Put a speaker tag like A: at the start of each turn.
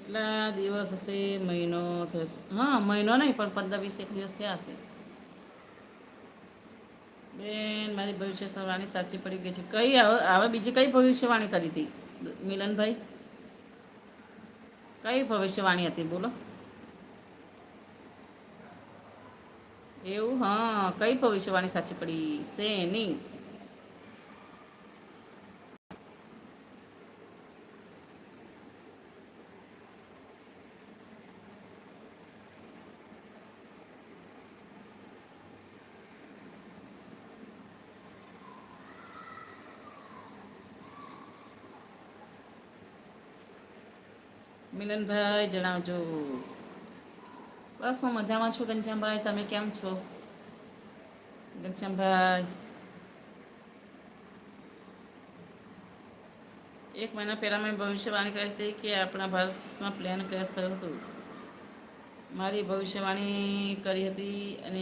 A: કેટલા દિવસ હશે? મહિનો થયો છે. હા, મહિનો નહીં પણ 15-20 દિવસ થયા હશે. બેન મારી ભવિષ્યવાણી સાચી પડી ગઈ છે. કઈ હવે બીજી કઈ ભવિષ્યવાણી કરી હતી મિલનભાઈ? કઈ ભવિષ્યવાણી હતી બોલો? એવું? હા, કઈ ભવિષ્યવાણી સાચી પડી શેની? મિલનભાઈ જણાવજો. બસ હું મજામાં છું ઘનશ્યામભાઈ, તમે કેમ છો ઘનશ્યામભાઈ? 1 મહિના પહેલાં મેં ભવિષ્યવાણી કરી હતી કે આપણા ભારત દેશમાં પ્લેન ક્રેશ થયું હતું. મારી ભવિષ્યવાણી કરી હતી અને